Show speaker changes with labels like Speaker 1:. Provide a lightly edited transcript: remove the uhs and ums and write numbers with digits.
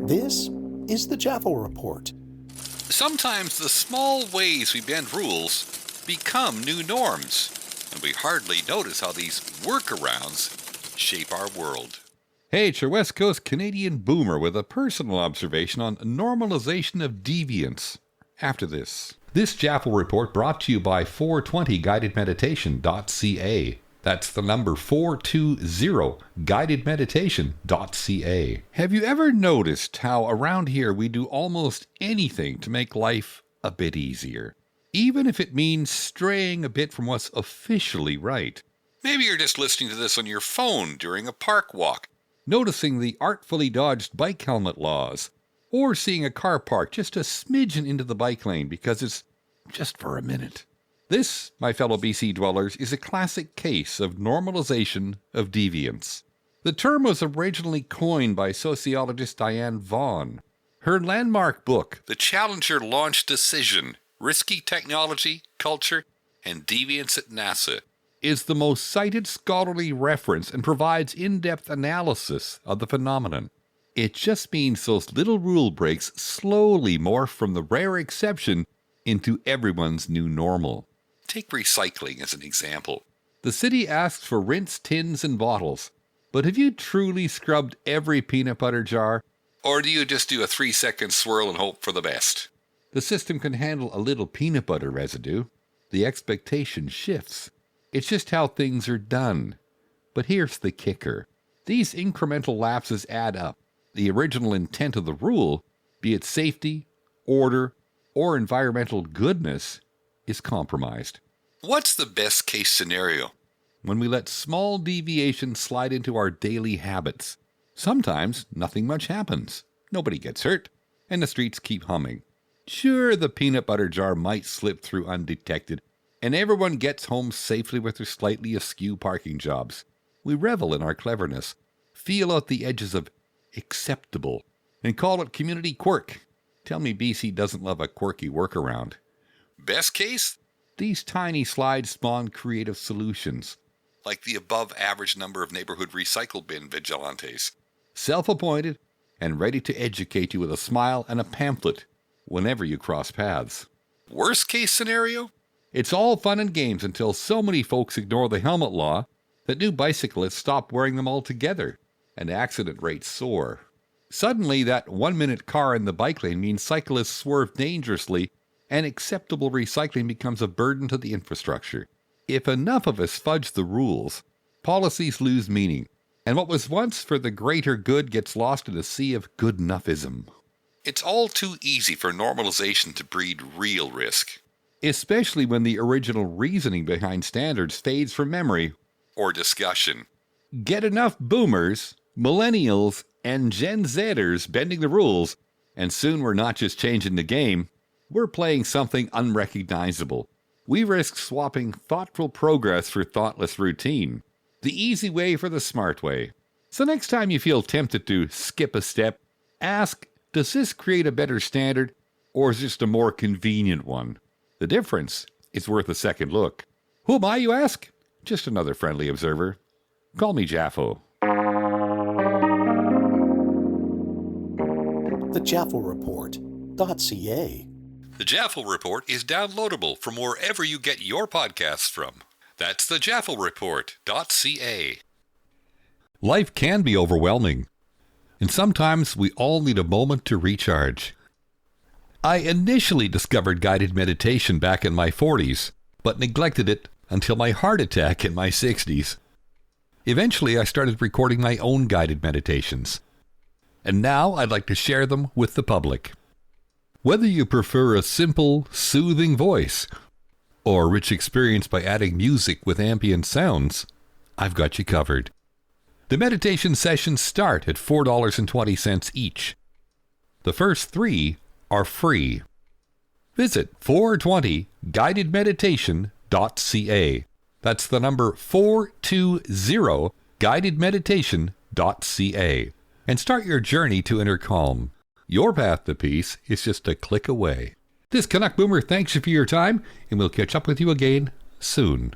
Speaker 1: This is the JAFOreport.
Speaker 2: Sometimes the small ways we bend rules become new norms, and we hardly notice how these workarounds shape our world. Hey, it's your West Coast Canadian boomer with a personal observation on normalization of deviance. After this JAFOreport brought to you by 420guidedmeditation.ca. That's the number 420guidedmeditation.ca. Have you ever noticed how around here we do almost anything to make life a bit easier? Even if it means straying a bit from what's officially right. Maybe you're just listening to this on your phone during a park walk, noticing the artfully dodged bike helmet laws, or seeing a car parked just a smidgen into the bike lane because it's just for a minute. This, my fellow BC dwellers, is a classic case of normalization of deviance. The term was originally coined by sociologist Diane Vaughan. Her landmark book, The Challenger Launch Decision, Risky Technology, Culture, and Deviance at NASA, is the most cited scholarly reference and provides in-depth analysis of the phenomenon. It just means those little rule breaks slowly morph from the rare exception into everyone's new normal. Take recycling as an example. The city asks for rinsed tins and bottles, but have you truly scrubbed every peanut butter jar? Or do you just do a 3-second swirl and hope for the best? The system can handle a little peanut butter residue. The expectation shifts. It's just how things are done. But here's the kicker. These incremental lapses add up. The original intent of the rule, be it safety, order, or environmental goodness, is compromised. What's the best case scenario? When we let small deviations slide into our daily habits. Sometimes nothing much happens. Nobody gets hurt, and the streets keep humming. Sure, the peanut butter jar might slip through undetected, and everyone gets home safely with their slightly askew parking jobs. We revel in our cleverness, feel out the edges of acceptable, and call it community quirk. Tell me BC doesn't love a quirky workaround. Best case? These tiny slides spawn creative solutions, like the above-average number of neighborhood recycle bin vigilantes, self-appointed and ready to educate you with a smile and a pamphlet whenever you cross paths. Worst case scenario? It's all fun and games until so many folks ignore the helmet law that new bicyclists stop wearing them altogether, and accident rates soar. Suddenly, that 1-minute car in the bike lane means cyclists swerve dangerously, and acceptable recycling becomes a burden to the infrastructure. If enough of us fudge the rules, policies lose meaning, and what was once for the greater good gets lost in a sea of good-enoughism. It's all too easy for normalization to breed real risk, especially when the original reasoning behind standards fades from memory or discussion. Get enough boomers, millennials, and Gen Zers bending the rules, and soon we're not just changing the game, we're playing something unrecognizable. We risk swapping thoughtful progress for thoughtless routine. The easy way for the smart way. So next time you feel tempted to skip a step, ask, does this create a better standard, or is it just a more convenient one? The difference is worth a second look. Who am I, you ask? Just another friendly observer. Call me Jafo.
Speaker 1: The JAFOreport.ca.
Speaker 2: The JAFOreport is downloadable from wherever you get your podcasts from. That's the JAFOreport.ca. Life can be overwhelming, and sometimes we all need a moment to recharge. I initially discovered guided meditation back in my 40s, but neglected it until my heart attack in my 60s. Eventually, I started recording my own guided meditations, and now I'd like to share them with the public. Whether you prefer a simple, soothing voice or a rich experience by adding music with ambient sounds, I've got you covered. The meditation sessions start at $4.20 each. The first 3 are free. Visit 420guidedmeditation.ca. That's the number 420guidedmeditation.ca. And start your journey to inner calm. Your path to peace is just a click away. This Canuck Boomer thanks you for your time, and we'll catch up with you again soon.